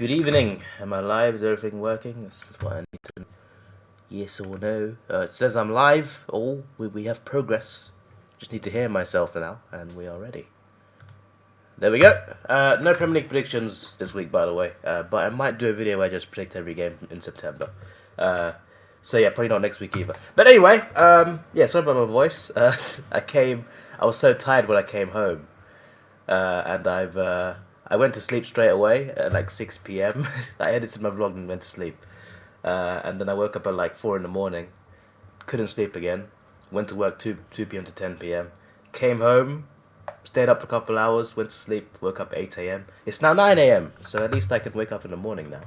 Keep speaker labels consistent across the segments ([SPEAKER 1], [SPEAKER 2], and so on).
[SPEAKER 1] Good evening. Am I live? Is everything working? This is what I need to know. Yes or no. It says I'm live. Oh, we have progress. Just need to hear myself now, and we are ready. There we go. No Premier League predictions this week, by the way. But I might do a video where I just predict every game in September. So yeah, probably not next week either. But anyway, yeah, sorry about my voice. I was so tired when I came home. And I went to sleep straight away at like 6 p.m. I edited my vlog and went to sleep. And then I woke up at like 4 in the morning. Couldn't sleep again. Went to work 2 p.m. to 10 p.m. Came home, stayed up for a couple hours, went to sleep, woke up at 8 a.m. It's now 9 a.m. So at least I can wake up in the morning now.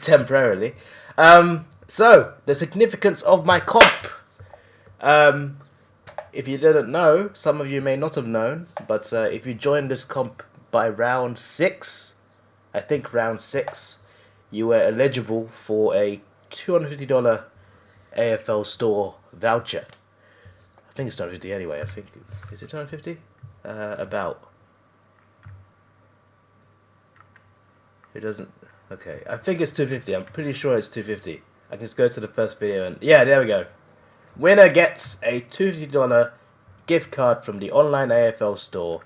[SPEAKER 1] Temporarily. So, the significance of my comp. If you didn't know, some of you may not have known, but if you joined this comp by round 6, I think round 6, you were eligible for a $250 AFL store voucher. I think it's $250 anyway, I think. Is it $250? About. It doesn't... Okay, I think it's $250. I'm pretty sure it's $250. I can just go to the first video and... Yeah, there we go. Winner gets a $250 gift card from the online AFL store.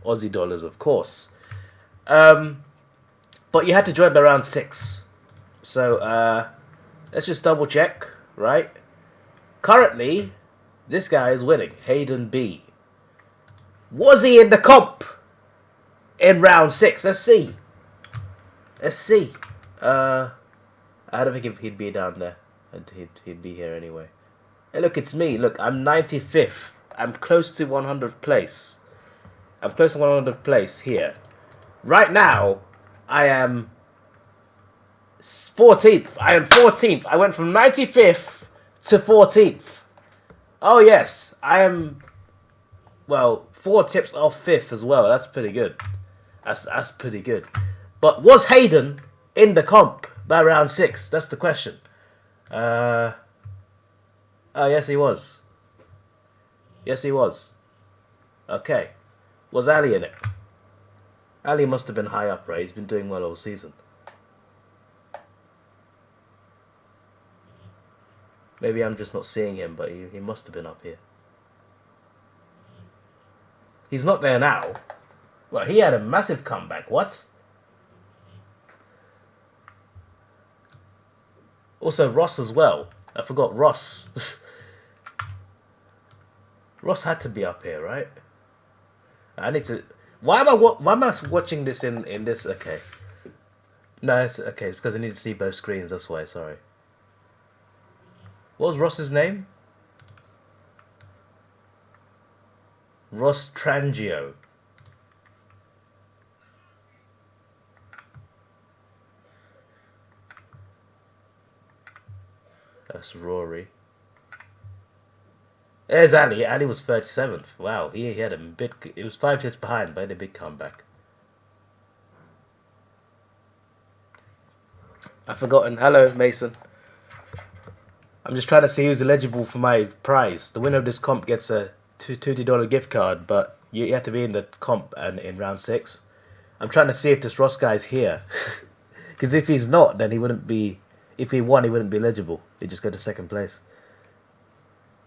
[SPEAKER 1] Aussie dollars, of course. But you had to join by round 6. So, let's just double check, right? Currently, this guy is winning. Hayden B. Was he in the comp in round 6? Let's see. Let's see. I don't think he'd be down there. He'd be here anyway. Hey, look, it's me. Look, I'm 95th. I'm close to 100th place. I'm close to 100th place here. Right now, I am 14th. I am 14th. I went from 95th to 14th. Oh, yes. I am, well, 4 tips off 5th as well. That's pretty good. That's pretty good. But was Hayden in the comp by round 6? That's the question. Oh, yes, he was. Yes, he was. Okay. Was Ali in it? Ali must have been high up, right? He's been doing well all season. Maybe I'm just not seeing him, but he must have been up here. He's not there now. Well, he had a massive comeback. What? Also, Ross as well. I forgot Ross. Ross had to be up here, right? I need to... Why am I watching this in this... Okay. No, it's okay. It's because I need to see both screens. That's why. Sorry. What was Ross's name? Ross Trangio. That's Rory. There's Ali. Ali was 37th. Wow, he had a bit... It was 5 tips behind, but he had a big comeback. I've forgotten. Hello, Mason. I'm just trying to see who's eligible for my prize. The winner of this comp gets a $20 gift card, but you have to be in the comp and in round 6. I'm trying to see if this Ross guy's here. Because if he's not, then he wouldn't be... If he won, he wouldn't be eligible. He'd just go to 2nd place.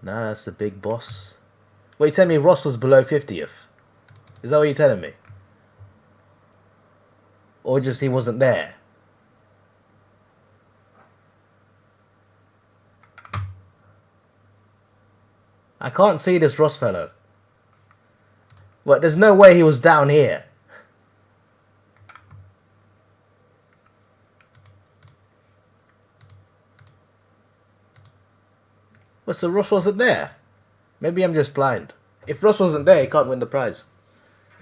[SPEAKER 1] Nah, that's the big boss. Wait, you telling me Ross was below 50th? Is that what you're telling me? Or just he wasn't there? I can't see this Ross fellow. Well, there's no way he was down here. Well, so Ross wasn't there. Maybe I'm just blind. If Ross wasn't there, he can't win the prize.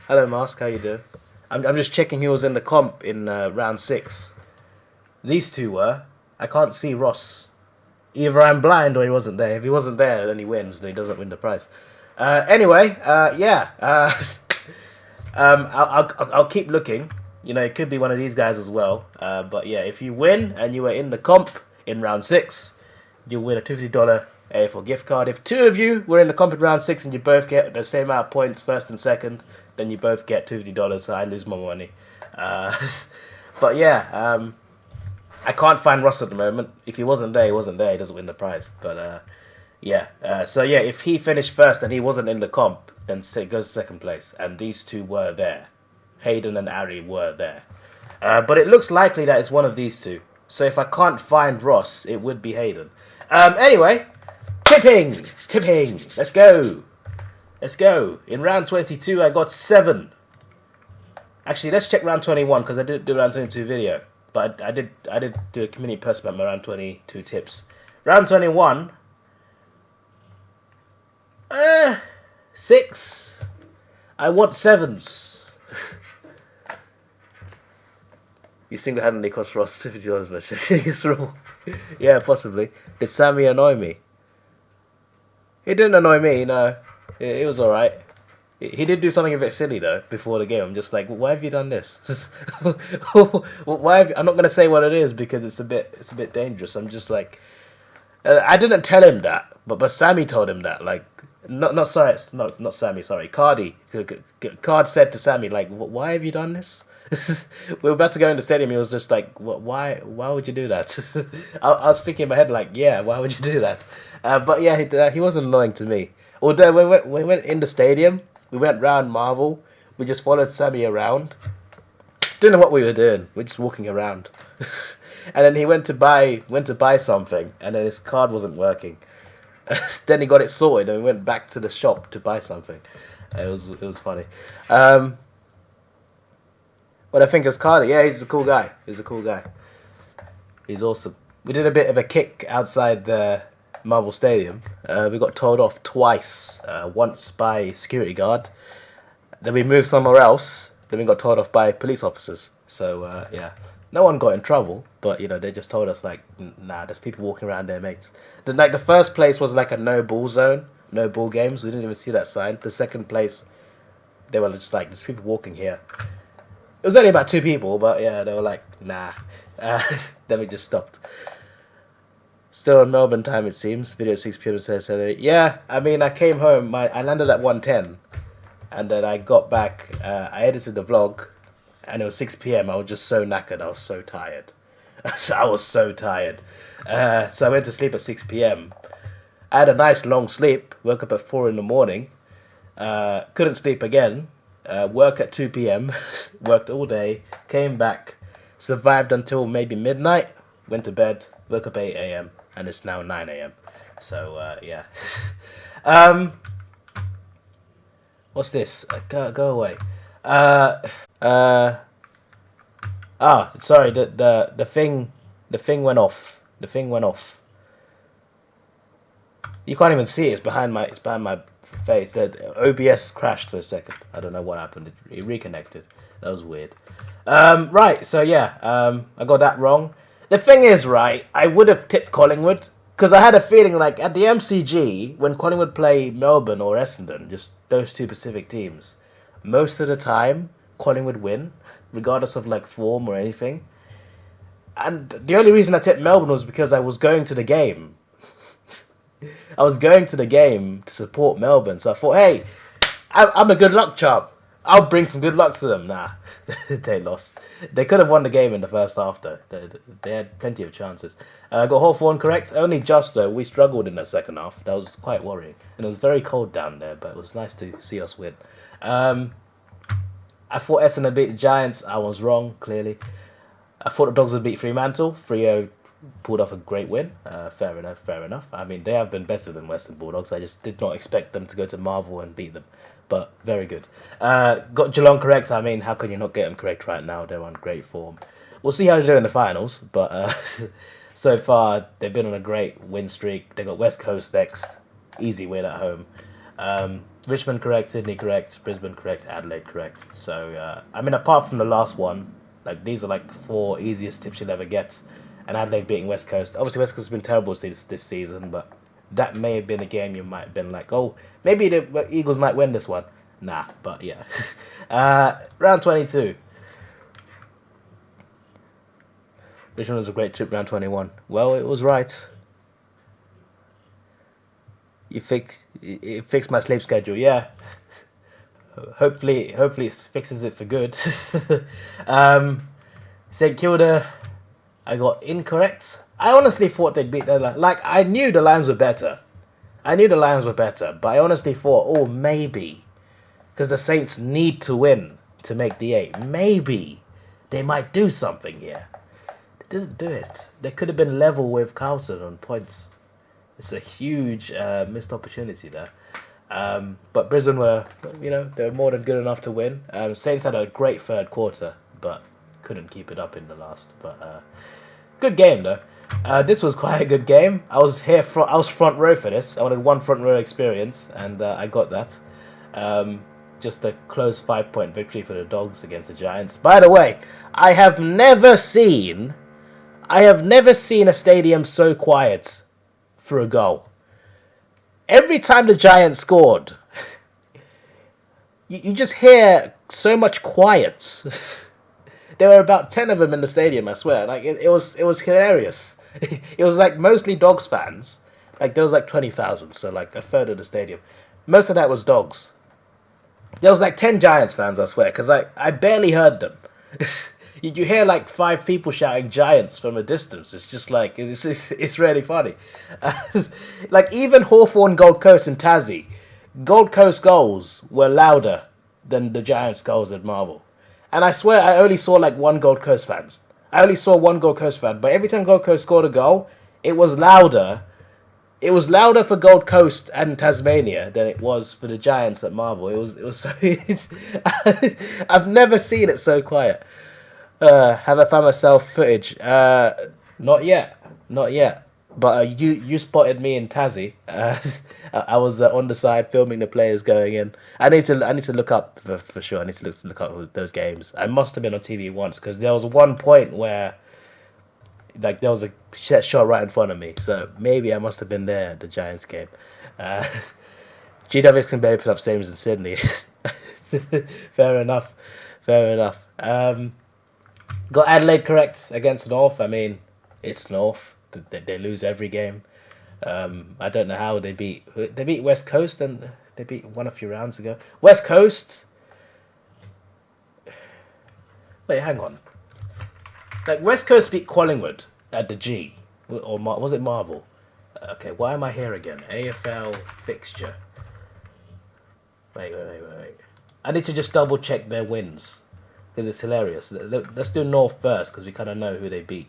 [SPEAKER 1] Hello, Mask. How you doing? I'm just checking who was in the comp in round 6. These two were. I can't see Ross. Either I'm blind or he wasn't there. If he wasn't there, then he wins. Then he doesn't win the prize. Anyway, yeah. I'll keep looking. You know, it could be one of these guys as well. But yeah, if you win and you were in the comp in round 6, you'll win a $50 AFL gift card. If 2 of you were in the comp in round 6 and you both get the same amount of points, 1st and 2nd, then you both get $50, so I lose my money. But yeah, I can't find Ross at the moment. If he wasn't there, he wasn't there. He doesn't win the prize. But yeah. So yeah, if he finished first and he wasn't in the comp, then it goes to second place. And these two were there. Hayden and Ari were there. But it looks likely that it's one of these two. So if I can't find Ross, it would be Hayden. Anyway, tipping. Let's go. In round 22, I got 7. Actually, let's check round 21 because I did do round 22 video. But I did do a community post about my round 22 tips. Round 21, 6. I want 7s. You single-handedly cost Ross $50 much. Yeah, possibly. Did Sammy annoy me? He didn't annoy me, no. It was alright. He did do something a bit silly though before the game. I'm just like, why have you done this? I'm not gonna say what it is because it's a bit dangerous. I'm just like, I didn't tell him that, but Sammy told him that. Like, not Sammy. Sorry, Cardi. Card said to Sammy like, why have you done this? We were about to go in the stadium. He was just like, why would you do that? I was thinking in my head like, yeah, why would you do that? But yeah, he wasn't annoying to me. Although when we went in the stadium, we went round Marvel. We just followed Sammy around. Didn't know what we were doing. We're just walking around. And then he went to buy something, and then his card wasn't working. Then he got it sorted, and we went back to the shop to buy something. It was funny. But I think it was Cardi. Yeah, he's a cool guy. He's awesome. We did a bit of a kick outside the Marvel Stadium. We got told off twice. Once by security guard. Then we moved somewhere else. Then we got told off by police officers. So yeah, no one got in trouble. But you know, they just told us like, nah, there's people walking around there, mates. The first place was like a no ball zone, no ball games. We didn't even see that sign. The second place, they were just like, there's people walking here. It was only about 2 people, but yeah, they were like, nah. Then we just stopped. Still on Melbourne time, it seems. Video 6 p.m. says, yeah, I mean, I came home. I landed at 1:10, and then I got back. I edited the vlog, and it was 6 p.m. I was just so knackered. I was so tired. I was so tired. So I went to sleep at 6 p.m. I had a nice long sleep. Woke up at 4 in the morning. Couldn't sleep again. Work at 2 p.m. Worked all day. Came back. Survived until maybe midnight. Went to bed. Woke up 8 a.m. And it's now 9 a.m. So, yeah. What's this? Go away. Sorry. The thing went off. The thing went off. You can't even see it. It's behind my face. The OBS crashed for a second. I don't know what happened. It reconnected. That was weird. Right. So yeah. I got that wrong. The thing is, right, I would have tipped Collingwood because I had a feeling like at the MCG, when Collingwood play Melbourne or Essendon, just those two Pacific teams, most of the time, Collingwood win, regardless of like form or anything. And the only reason I tipped Melbourne was because I was going to the game. I was going to the game to support Melbourne, so I thought, hey, I'm a good luck charm. I'll bring some good luck to them. Nah, they lost. They could have won the game in the first half, though. They had plenty of chances. Got Hawthorn correct. Only just, though. We struggled in the second half. That was quite worrying. And it was very cold down there, but it was nice to see us win. I thought Essendon beat the Giants. I was wrong, clearly. I thought the Dogs would beat Fremantle. Freo pulled off a great win. Fair enough. I mean, they have been better than Western Bulldogs. I just did not expect them to go to Marvel and beat them. But very good. Got Geelong correct. I mean, how can you not get them correct right now? They're on great form. We'll see how they do in the finals. But so far, they've been on a great win streak. They got West Coast next. Easy win at home. Richmond correct. Sydney correct. Brisbane correct. Adelaide correct. So, I mean, apart from the last one, like these are like the 4 easiest tips you'll ever get. And Adelaide beating West Coast. Obviously, West Coast has been terrible this season, but that may have been a game you might have been like, oh, maybe the Eagles might win this one. Nah, but yeah. Round 22. Richmond was a great trip, round 21. Well, it was right. It fixed my sleep schedule, yeah. Hopefully it fixes it for good. St Kilda, I got incorrect. I honestly thought they'd beat the Lions. Like, I knew the Lions were better. But I honestly thought, oh, maybe. Because the Saints need to win to make the 8. Maybe they might do something here. They didn't do it. They could have been level with Carlton on points. It's a huge missed opportunity there. But Brisbane were, they were more than good enough to win. Saints had a great third quarter, but couldn't keep it up in the last. But good game though. This was quite a good game. I was front row for this. I wanted one front row experience, and I got that. Just a close 5-point victory for the Dogs against the Giants. By the way, I have never seen a stadium so quiet for a goal. Every time the Giants scored, you just hear so much quiet. There were about 10 of them in the stadium, I swear. Like it was hilarious. It was like mostly Dogs fans. Like there was like 20,000, so like a third of the stadium. Most of that was Dogs. There was like 10 Giants fans, I swear, because I barely heard them. You hear like 5 people shouting Giants from a distance. It's just like, it's really funny. Like even Hawthorn, Gold Coast and Tassie, Gold Coast goals were louder than the Giants goals at Marvel. And I swear I only saw like one Gold Coast fan. But every time Gold Coast scored a goal, it was louder. It was louder for Gold Coast and Tasmania than it was for the Giants at Marvel. It was so. I've never seen it so quiet. Have I found myself footage? Not yet. But you spotted me in Tassie. I was on the side filming the players going in. I need to look up for sure. I need to look up those games. I must have been on TV once because there was one point where like there was a set shot right in front of me. So maybe I must have been there at the Giants game. GWS can barely put up stadiums in Sydney. Fair enough. Got Adelaide correct against North. I mean, it's North. They lose every game. I don't know how they beat West Coast, and they beat one a few rounds ago. West Coast. Wait, hang on. Like West Coast beat Collingwood at the G, or was it Marvel? Okay, why am I here again? AFL fixture. Wait. I need to just double check their wins because it's hilarious. Let's do North first because we kind of know who they beat.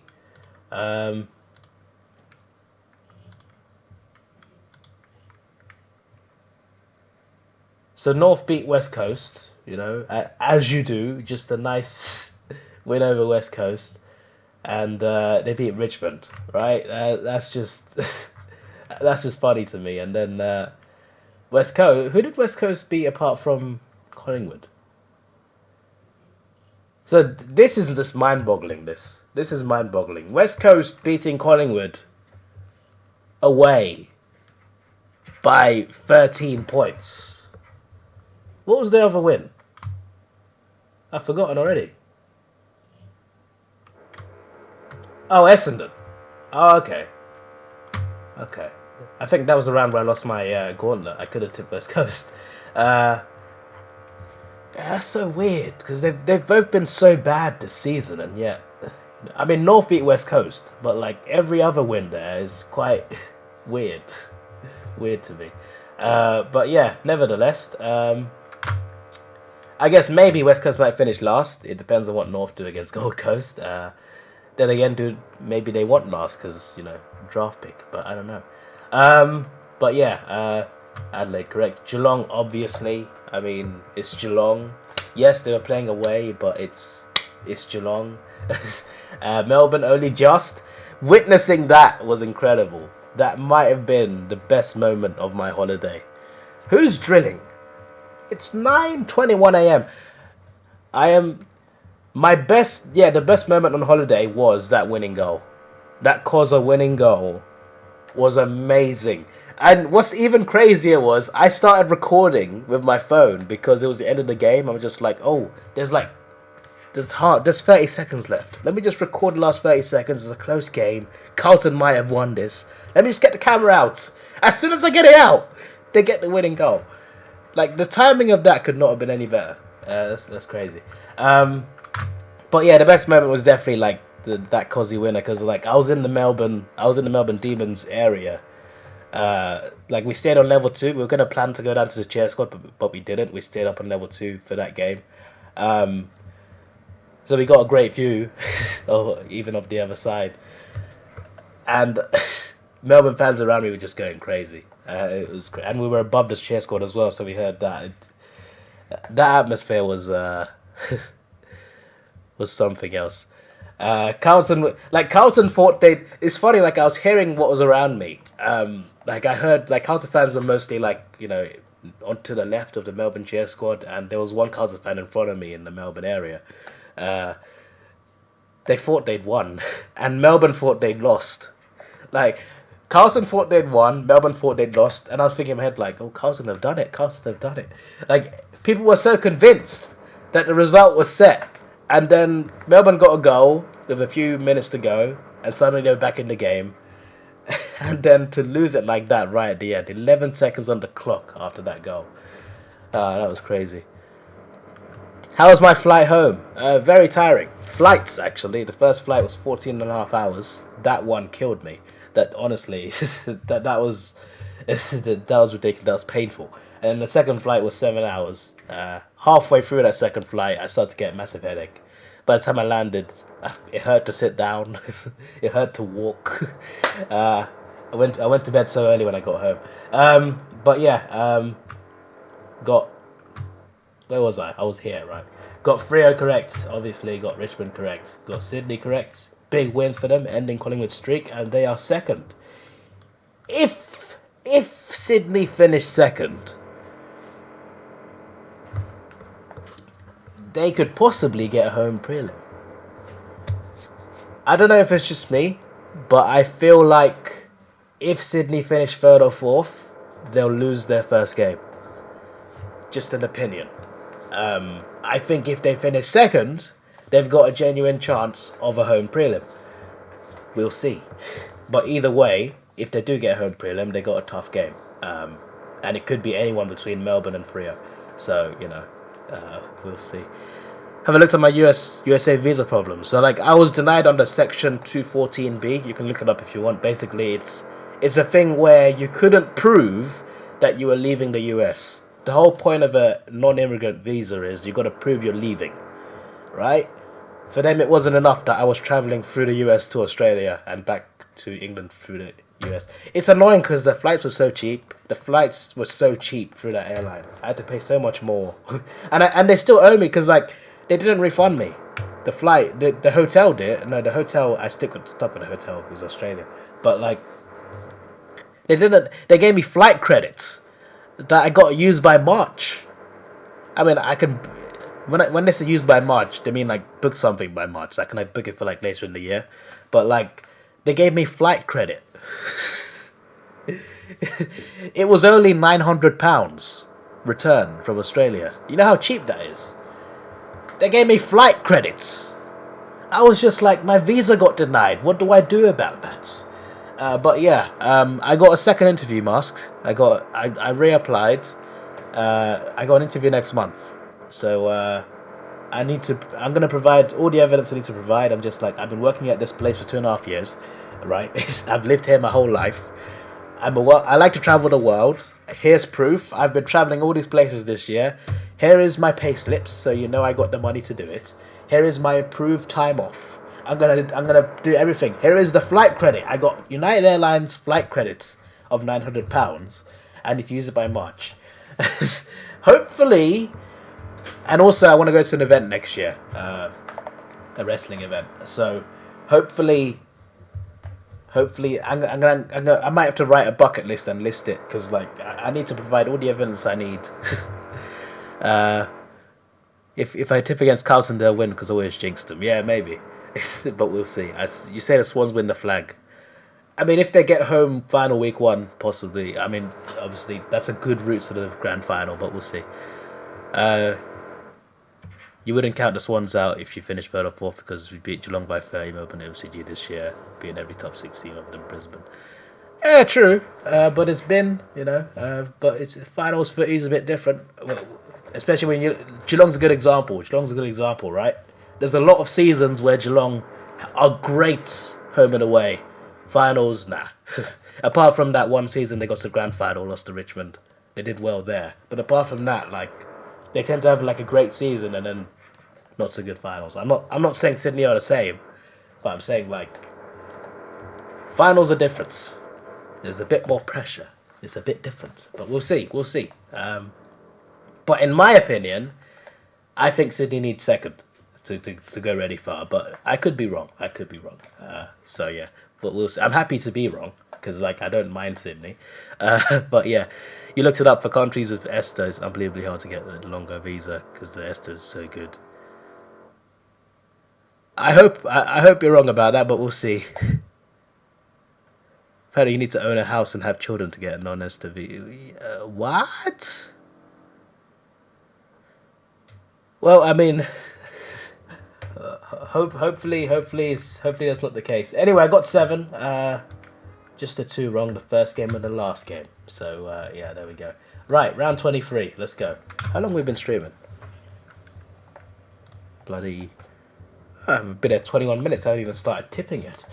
[SPEAKER 1] So North beat West Coast, as you do, just a nice win over West Coast, and they beat Richmond, right? That's just that's just funny to me. And then West Coast, who did West Coast beat apart from Collingwood? So this is just mind-boggling. This is mind-boggling. West Coast beating Collingwood away by 13 points. What was the other win? I've forgotten already. Oh, Essendon. Oh, okay. I think that was the round where I lost my gauntlet. I could have tipped West Coast. That's so weird because they've both been so bad this season, and yet, I mean, North beat West Coast, but like every other win there is quite weird to me. But yeah, nevertheless, I guess maybe West Coast might finish last. It depends on what North do against Gold Coast. Then again, maybe they want last because draft pick, but I don't know. But yeah, Adelaide correct. Geelong, obviously. I mean, it's Geelong. Yes, they were playing away, but it's Geelong. Melbourne only just. Witnessing that was incredible. That might have been the best moment of my holiday. Who's drilling? It's 9:21 a.m. The best moment on holiday was that winning goal. That Koza winning goal was amazing. And what's even crazier was I started recording with my phone because it was the end of the game. I'm just like, oh, there's 30 seconds left. Let me just record the last 30 seconds. It's a close game. Carlton might have won this. Let me just get the camera out. As soon as I get it out, they get the winning goal. Like, the timing of that could not have been any better. That's crazy. But But yeah, the best moment was definitely like that Cosy winner, because like I was in the Melbourne Demons area. Like we stayed on level 2. We were gonna plan to go down to the chair squad, but we didn't. We stayed up on level 2 for that game. So we got a great view, even of the other side, and Melbourne fans around me were just going crazy. It was great, and we were above the chair squad as well, so we heard that. That atmosphere was was something else. Carlton thought they. It's funny. Like I was hearing what was around me. Like I heard like Carlton fans were mostly like onto the left of the Melbourne cheer squad, and there was one Carlton fan in front of me in the Melbourne area. They thought they'd won, and Melbourne thought they'd lost. Like Carlton thought they'd won, Melbourne thought they'd lost, and I was thinking in my head like, oh, Carlton have done it. Carlton have done it. Like people were so convinced that the result was set. And then Melbourne got a goal with a few minutes to go, and suddenly they were back in the game. And then to lose it like that right at the end, 11 seconds on the clock after that goal. That was crazy. How was my flight home? Very tiring. Flights, actually. The first flight was 14 and a half hours. That one killed me. That, honestly, that was ridiculous. That was painful. And the second flight was 7 hours. Halfway through that second flight, I started to get a massive headache. By the time I landed, it hurt to sit down. It hurt to walk. I went to bed so early when I got home. But yeah, got. Where was I? I was here, right? Got Freo correct, obviously. Got Richmond correct. Got Sydney correct. Big win for them, ending Collingwood's streak, and they are second. If Sydney finished second, they could possibly get a home prelim. I don't know if it's just me, but I feel like if Sydney finish third or fourth, they'll lose their first game. Just an opinion. I think if they finish second, they've got a genuine chance of a home prelim. We'll see. But either way, if they do get a home prelim, they got a tough game. And it could be anyone between Melbourne and Freo. So, we'll see. Have a look at my USA visa problems. So, like, I was denied under Section 214B. You can look it up if you want. Basically, it's a thing where you couldn't prove that you were leaving the US. The whole point of a non-immigrant visa is you got to prove you're leaving, right? For them, it wasn't enough that I was traveling through the US to Australia and back to England through the US. It's annoying because the flights were so cheap. The flights were so cheap through that airline. I had to pay so much more, and they still owe me because like they didn't refund me. The flight, the hotel did. No, the hotel I stuck with the hotel. It was Australia, but like they didn't. They gave me flight credits that I got used by March. I mean, I can when they say used by March, they mean like book something by March. Like, can I book it for like later in the year? But like they gave me flight credit. It was only £900 return from Australia. You know how cheap that is? They gave me flight credits. I was just like, my visa got denied. What do I do about that? But yeah, I got a second interview, Mask. I reapplied. I got an interview next month. So I'm gonna provide all the evidence I need to provide. I'm just like, I've been working at this place for 2.5 years, right? I've lived here my whole life. I like to travel the world. Here's proof. I've been traveling all these places this year. Here is my pay slips, so you know I got the money to do it. Here is my approved time off. I'm gonna do everything. Here is the flight credit. I got United Airlines flight credits of £900. I need to use it by March. Hopefully, and also I want to go to an event next year, a wrestling event. So hopefully, I might have to write a bucket list and list it because like I need to provide all the evidence I need. If I tip against Carlton, they'll win because I always jinxed them. Yeah, maybe. But we'll see. As you say, the Swans win the flag. I mean, if they get home final week 1, possibly. I mean, obviously, that's a good route to the grand final, but we'll see. You wouldn't count the Swans out if you finish 3rd or 4th because we beat Geelong by 30 Melbourne MCG this year, beating every top 6 team other than Brisbane. Yeah, true. But it's been, but it's finals footy is a bit different. Well, especially when Geelong's a good example. Geelong's a good example, right? There's a lot of seasons where Geelong are great home and away. Finals, nah. Apart from that one season they got to the grand final, lost to Richmond. They did well there. But apart from that, like, they tend to have like a great season and then not so good finals. I'm not saying Sydney are the same, but I'm saying like finals are different. There's a bit more pressure. It's a bit different. But we'll see. We'll see. But in my opinion, I think Sydney needs second to go really far. But I could be wrong. I could be wrong. So yeah, but we'll see. I'm happy to be wrong because like I don't mind Sydney. But yeah, you looked it up for countries with ESTA. It's unbelievably hard to get a longer visa because the ESTA is so good. I hope you're wrong about that, but we'll see. Apparently, you need to own a house and have children to get a non-ESTA visa. What? Well, I mean, hopefully that's not the case. Anyway, I got 7. Just the 2 wrong, the first game and the last game. So yeah, there we go. Right, round 23. Let's go. How long have we been streaming? Bloody, I've been at 21 minutes. I haven't even started tipping yet.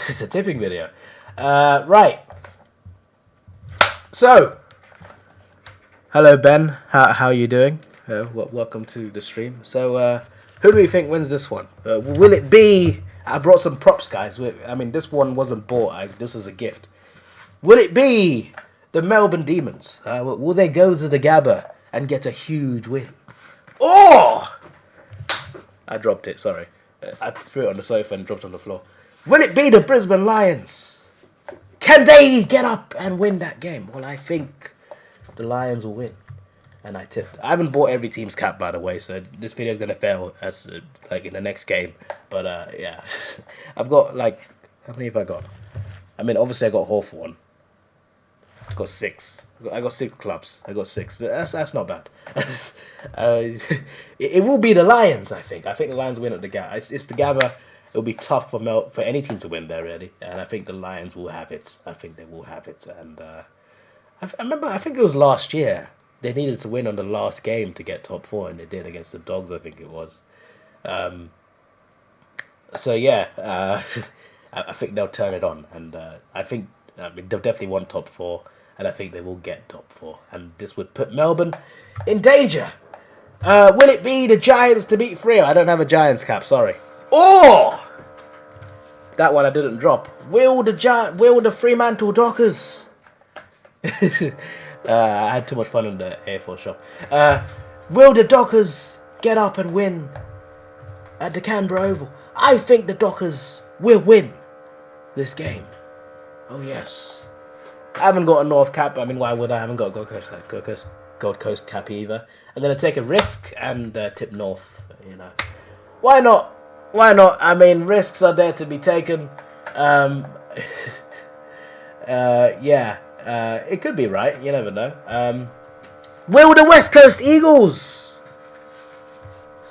[SPEAKER 1] It's a tipping video. Right. So, hello Ben. How are you doing? Welcome to the stream. So, who do we think wins this one? Will it be? I brought some props, guys. I mean, this one wasn't bought. This is a gift. Will it be the Melbourne Demons? Will they go to the Gabba and get a huge win? Oh! I dropped it. Sorry, I threw it on the sofa and dropped it on the floor. Will it be the Brisbane Lions? Can they get up and win that game? Well, I think the Lions will win. And I tipped. I haven't bought every team's cap, by the way, so this video is going to fail as like in the next game. But yeah, I've got like, how many have I got? I mean, obviously I got Hawthorn. I got 6. I got 6 clubs. I got 6. That's not bad. It will be the Lions, I think. I think the Lions win at the Gabba. It's the Gabba. It'll be tough for any team to win there, really. And I think the Lions will have it. I think they will have it. And I remember, I think it was last year. They needed to win on the last game to get top 4, and they did against the Dogs, I think it was. So yeah, I think they'll turn it on, and I mean, they'll definitely want top 4, and I think they will get top 4, and this would put Melbourne in danger. Will it be the Giants to beat Freo? I don't have a Giants cap, sorry. Oh, that one I didn't drop. Will the Fremantle Dockers? I had too much fun in the AFL shop. Will the Dockers get up and win at the Canberra Oval? I think the Dockers will win this game. Oh yes. I haven't got a North cap. I mean, why would I? I haven't got a Gold Coast cap either. I'm gonna take a risk and tip North. You know, why not? Why not? I mean, risks are there to be taken. Yeah. It could be right. You never know. Will the West Coast Eagles?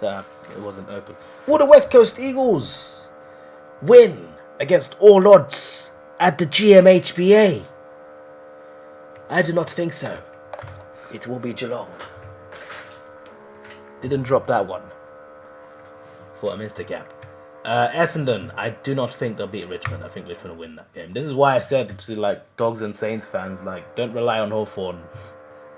[SPEAKER 1] So it wasn't open. Will the West Coast Eagles win against all odds at the GMHBA? I do not think so. It will be Geelong. Didn't drop that one. Thought I missed a gap. Essendon, I do not think they'll beat Richmond. I think Richmond will win that game. This is why I said to like Dogs and Saints fans, like, don't rely on Hawthorn.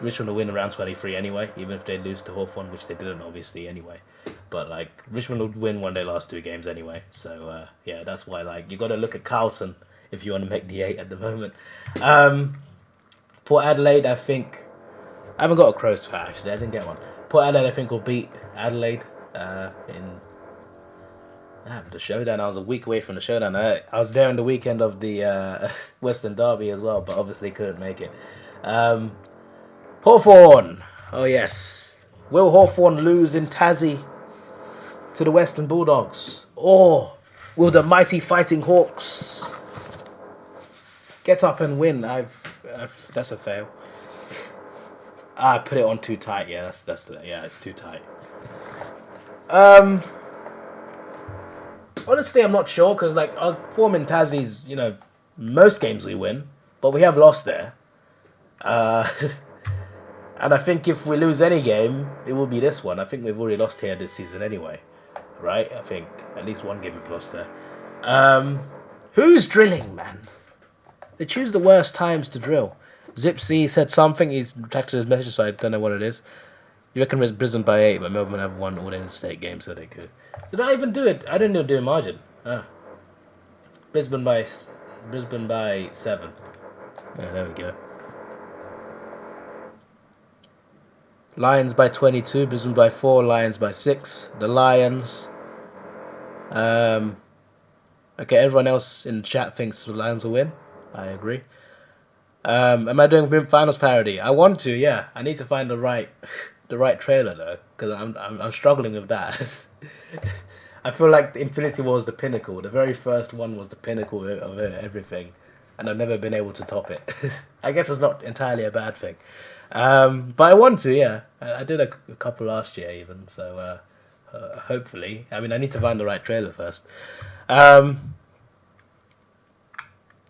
[SPEAKER 1] Richmond will win around 23 anyway, even if they lose to Hawthorn, which they didn't obviously anyway. But like Richmond will win one of their last 2 games anyway. So yeah, that's why like you got to look at Carlton if you want to make the 8 at the moment. Port Adelaide, I think I haven't got a crow's foot actually. I didn't get one. Port Adelaide, I think will beat Adelaide in. The showdown. I was a week away from the showdown. I was there on the weekend of the Western Derby as well, but obviously couldn't make it. Hawthorn. Oh yes. Will Hawthorn lose in Tassie to the Western Bulldogs? Or will the mighty Fighting Hawks get up and win? That's a fail. I put it on too tight. Yeah, yeah, it's too tight. Honestly, I'm not sure because like our form in Tassie's, you know, most games we win, but we have lost there. And I think if we lose any game, it will be this one. I think we've already lost here this season anyway. right? I think at least one game we've lost there. Who's drilling, man? They choose the worst times to drill. Zipsy said something. He's texted his message, so I don't know what it is. You reckon it's Brisbane by 8, but Melbourne have won all the state games, so they could. Did I even do it? I didn't even do a margin. Ah, Brisbane by 7. Yeah, there we go. Lions by 22, Brisbane by 4, Lions by 6. The Lions. Okay, everyone else in the chat thinks the Lions will win. I agree. Am I doing finals parody? I want to, yeah. I need to find the right trailer though, because I'm struggling with that. I feel like Infinity War was the pinnacle. The very first one was the pinnacle of everything, and I've never been able to top it. I guess it's not entirely a bad thing, but I want to, yeah. I did a couple last year even, so hopefully. I mean, I need to find the right trailer first.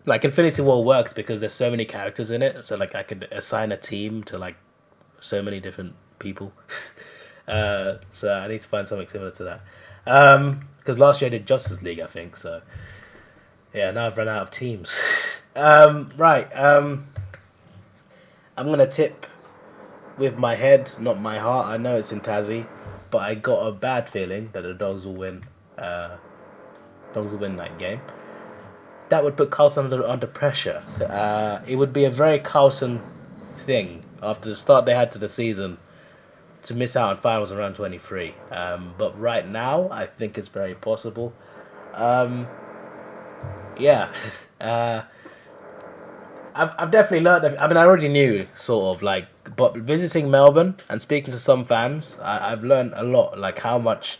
[SPEAKER 1] Like Infinity War works because there's so many characters in it, so like I could assign a team to like so many different people. So I need to find something similar to that. Because last year I did Justice League, I think. So yeah, now I've run out of teams. Right. I'm gonna tip with my head, not my heart. I know it's in Tassie, but I got a bad feeling that the Dogs will win. Dogs will win that game. That would put Carlton under pressure. It would be a very Carlton thing after the start they had to the season to miss out on finals in round 23. But right now, I think it's very possible. Yeah. I've definitely learned. I mean, I already knew sort of like, but visiting Melbourne and speaking to some fans, I've learned a lot. Like how much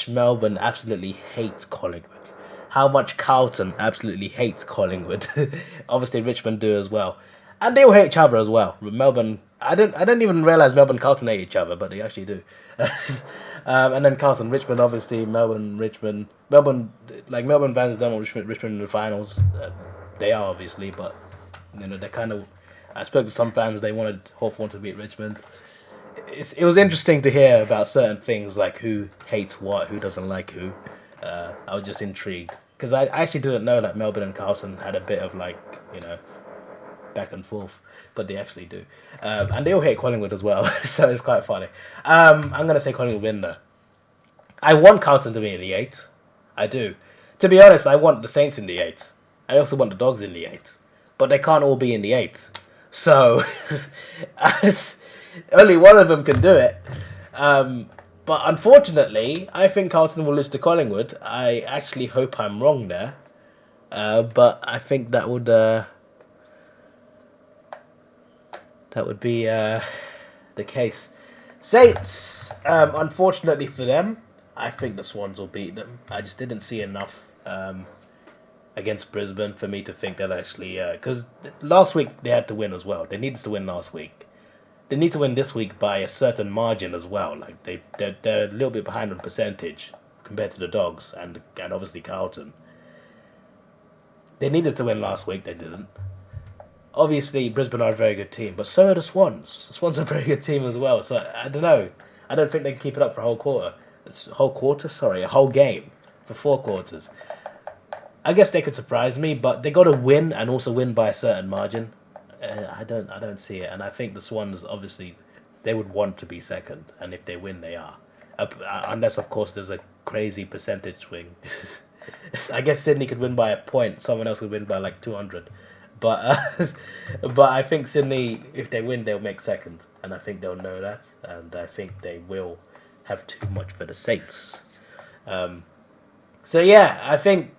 [SPEAKER 1] Melbourne absolutely hates Collingwood. How much Carlton absolutely hates Collingwood. Obviously, Richmond do as well, and they all hate each other as well. Melbourne, I didn't even realize Melbourne and Carlton hate each other, but they actually do. And then Carlton, Richmond, obviously Melbourne, Richmond, Melbourne. Like Melbourne fans don't want Richmond in the finals. They are obviously, but you know they kind of. I spoke to some fans. They wanted Hawthorn to beat Richmond. It was interesting to hear about certain things like who hates what, who doesn't like who. I was just intrigued because I actually didn't know that Melbourne and Carlton had a bit of like back and forth, but they actually do, and they all hate Collingwood as well, so it's quite funny. I'm gonna say Collingwood win though. I want Carlton to be in the 8. I do. To be honest, I want the Saints in the 8. I also want the Dogs in the 8, but they can't all be in the 8. So only one of them can do it. But unfortunately, I think Carlton will lose to Collingwood. I actually hope I'm wrong there. But I think that would be the case. Saints, unfortunately for them, I think the Swans will beat them. I just didn't see enough against Brisbane for me to think that actually... Because last week they had to win as well. They needed to win last week. They need to win this week by a certain margin as well. Like they're a little bit behind on percentage compared to the Dogs and obviously Carlton. They needed to win last week. They didn't. Obviously, Brisbane are a very good team, but so are the Swans. The Swans are a very good team as well. So I don't know. I don't think they can keep it up for a whole quarter. A whole game for 4 quarters. I guess they could surprise me, but they got to win and also win by a certain margin. I don't see it, and I think the Swans obviously they would want to be second, and if they win, they are. Unless of course there's a crazy percentage swing. I guess Sydney could win by a point. Someone else could win by like 200. But I think Sydney, if they win, they'll make second, and I think they'll know that, and I think they will have too much for the Saints. So yeah, I think.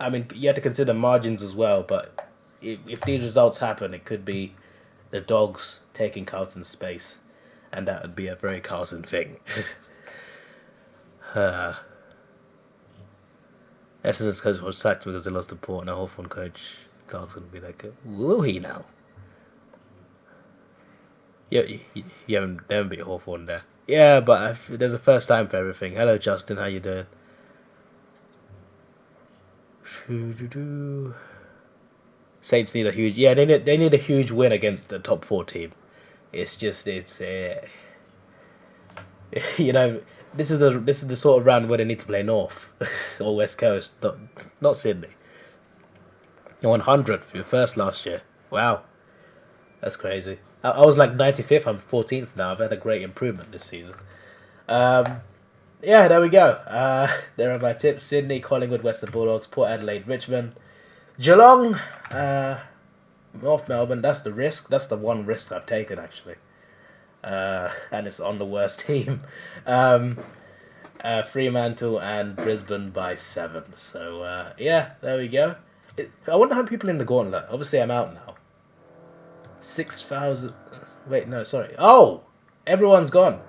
[SPEAKER 1] I mean, you have to consider margins as well, but if these results happen, it could be the Dogs taking Carlton's space, and that would be a very Carlton thing. Essendon's coach was sacked because they lost to Port, and a Hawthorn coach, Clark's going to be like, will he now? Yeah, you haven't beat Hawthorn there. Yeah, but there's a first time for everything. Hello, Justin, how you doing? Saints need a huge... Yeah, they need a huge win against the top 4 team. It's You know, this is the sort of round where they need to play North or West Coast, not Sydney. You're 100th, your first last year. Wow, that's crazy. I was like 95th. I'm 14th now. I've had a great improvement this season. Yeah, there we go. There are my tips: Sydney, Collingwood, Western Bulldogs, Port Adelaide, Richmond, Geelong, North Melbourne. That's the risk. That's the one risk I've taken actually. And it's on the worst team. Fremantle and Brisbane by 7. So yeah, there we go. I wonder how many people in the gauntlet. Obviously, I'm out now. 6,000. Wait, no, sorry. Oh, everyone's gone.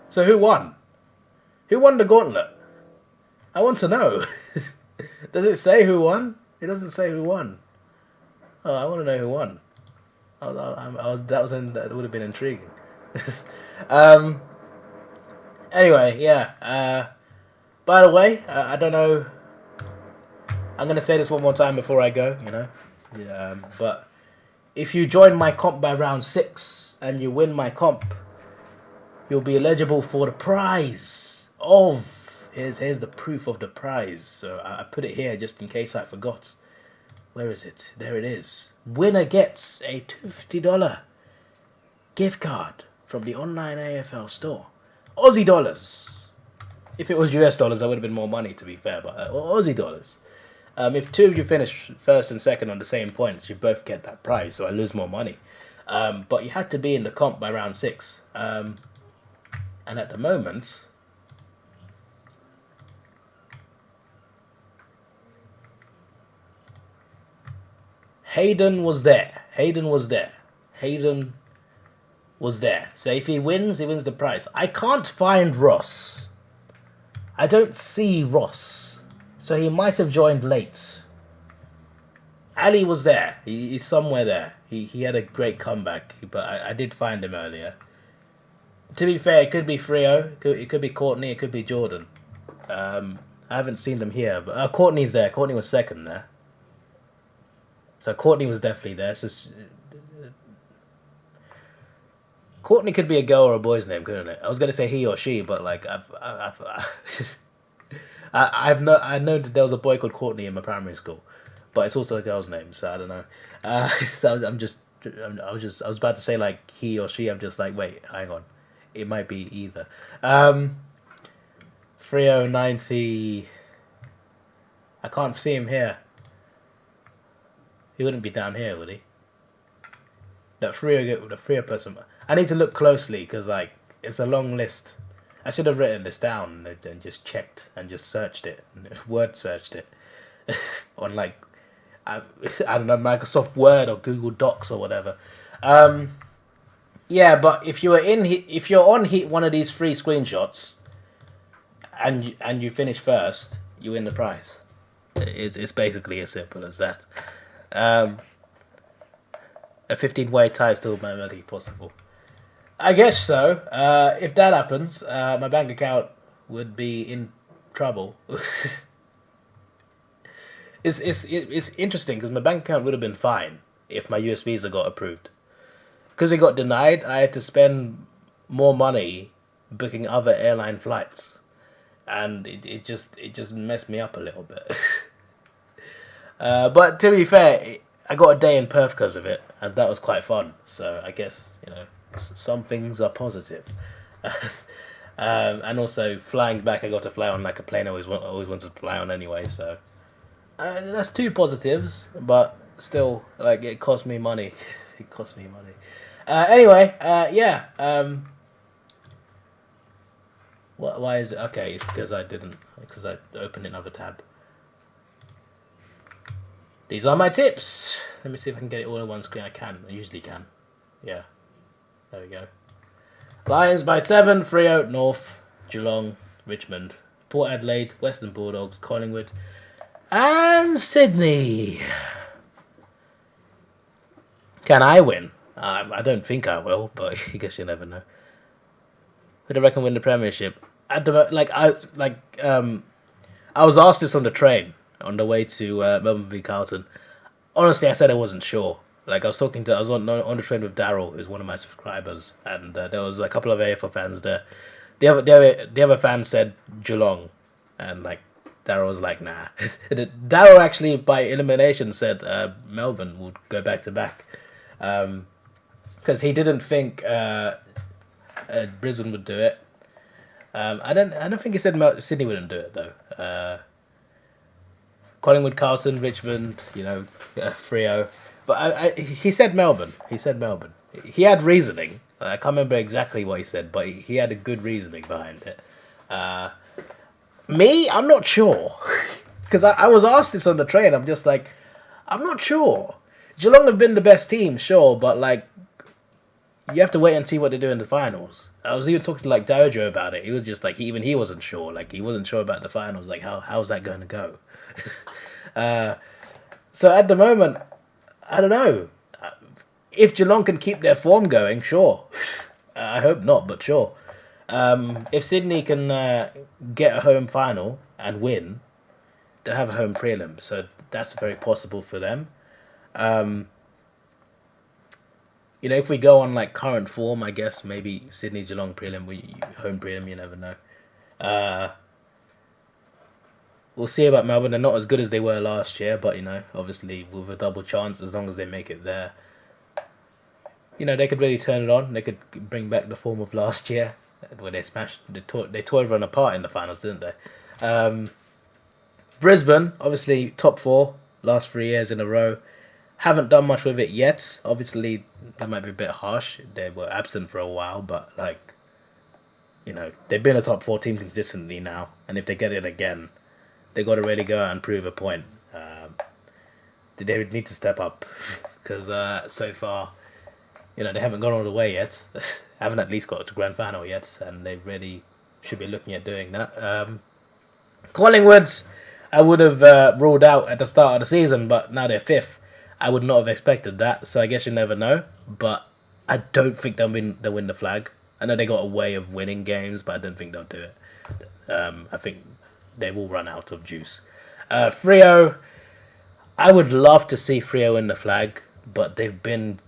[SPEAKER 1] So who won? Who won the gauntlet? I want to know. Does it say who won? It doesn't say who won. Oh, I want to know who won. That would have been intriguing. Anyway, yeah. By the way, I don't know. I'm gonna say this one more time before I go. You know, but if you join my comp by round 6 and you win my comp, you'll be eligible for the prize of. Here's the proof of the prize. So I put it here just in case I forgot. Where is it? There it is. Winner gets a $250 gift card from the online AFL store. Aussie dollars. If it was US dollars, that would have been more money, to be fair, but Aussie dollars. If two of you finish first and second on the same points, you both get that prize, so I lose more money. But you had to be in the comp by round 6. And at the moment, Hayden was there. So if he wins the prize. I can't find Ross. I don't see Ross. So he might have joined late. Ali was there. He's somewhere there. He had a great comeback, but I did find him earlier. To be fair, it could be Freo. It could be Courtney. It could be Jordan. I haven't seen them here, but Courtney's there. Courtney was second there. So Courtney was definitely there. So Courtney could be a girl or a boy's name, couldn't it? I was gonna say he or she, but like I know that there was a boy called Courtney in my primary school, but it's also a girl's name, so I don't know. I was about to say like he or she. I'm just like, wait, hang on, it might be either. 3090. I can't see him here. He wouldn't be down here, would he? The Freo person. I need to look closely because like it's a long list. I should have written this down and just checked and just searched it, word searched it on like I don't know, Microsoft Word or Google Docs or whatever. Yeah, but if you're on one of these free screenshots and you finish first, you win the prize. It's basically as simple as that. A 15-way tie is still mathematically possible. I guess so. If that happens, my bank account would be in trouble. It's interesting because my bank account would have been fine if my US visa got approved. Because it got denied, I had to spend more money booking other airline flights, and it just messed me up a little bit. But to be fair, I got a day in Perth because of it, and that was quite fun. So I guess, you know, some things are positive. And also flying back, I got to fly on like a plane I always wanted to fly on anyway. So that's two positives, but still, like, it cost me money. It cost me money. Anyway, yeah. Why is it? Okay, it's because I opened another tab. These are my tips. Let me see if I can get it all on one screen. I usually can. Yeah. There we go. Lions by 7, Freo, North, Geelong, Richmond, Port Adelaide, Western Bulldogs, Collingwood, and Sydney. Can I win? I don't think I will, but I guess you never know. Who do I reckon win the Premiership? I was asked this on the train on the way to Melbourne v Carlton. Honestly, I said I wasn't sure. Like, I was on the train with Daryl, who's one of my subscribers, and there was a couple of AFL fans there. The other fan said Geelong, and like Daryl was like, nah. Daryl actually by elimination said Melbourne would go back to back, because he didn't think Brisbane would do it. I don't think he said Sydney wouldn't do it though. Collingwood, Carlton, Richmond, Freo. But he said Melbourne. He said Melbourne. He had reasoning. I can't remember exactly what he said, but he had a good reasoning behind it. Me, I'm not sure. Because I was asked this on the train. I'm just like, I'm not sure. Geelong have been the best team, sure, but like, you have to wait and see what they do in the finals. I was even talking to like Dojo about it. He was just like, even he wasn't sure. Like, he wasn't sure about the finals. Like, how's that going to go? So at the moment, I don't know. If Geelong can keep their form going, sure. I hope not, but sure. If Sydney can get a home final and win, they'll have a home prelim. So that's very possible for them. If we go on like current form, I guess maybe Sydney Geelong prelim, home prelim, you never know. We'll see about Melbourne. They're not as good as they were last year, but obviously with a double chance, as long as they make it there, they could really turn it on. They could bring back the form of last year where they smashed, they tore everyone apart in the finals, didn't they? Brisbane, obviously top 4 last 3 years in a row. Haven't done much with it yet. Obviously, that might be a bit harsh. They were absent for a while, but they've been a top 4 team consistently now, and if they get it again, they got to really go out and prove a point. They would need to step up because so far, they haven't gone all the way yet. Haven't at least got to grand final yet, and they really should be looking at doing that. Collingwood, I would have ruled out at the start of the season, but now they're 5th. I would not have expected that, so I guess you never know. But I don't think they'll win the flag. I know they got a way of winning games, but I don't think they'll do it. I think they will run out of juice. Freo, I would love to see Freo win the flag, but they've been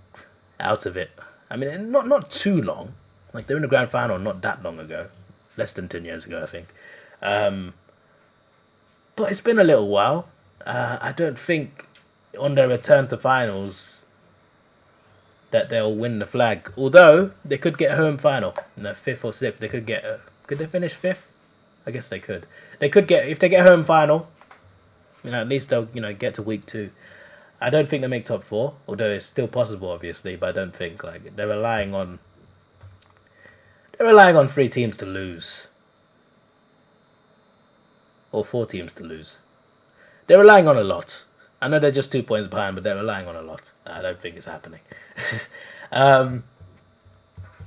[SPEAKER 1] out of it. I mean, not too long. Like, they were in the grand final not that long ago. Less than 10 years ago, I think. But it's been a little while. I don't think on their return to finals that they'll win the flag. Although, they could get a home final. 5th or 6th. They could get... could they finish 5th? I guess they could. They could get... If they get a home final, at least they'll, get to week 2. I don't think they make top 4, although it's still possible, obviously, but I don't think, they're relying on 3 teams to lose. Or 4 teams to lose. They're relying on a lot. I know they're just 2 points behind, but they're relying on a lot. I don't think it's happening.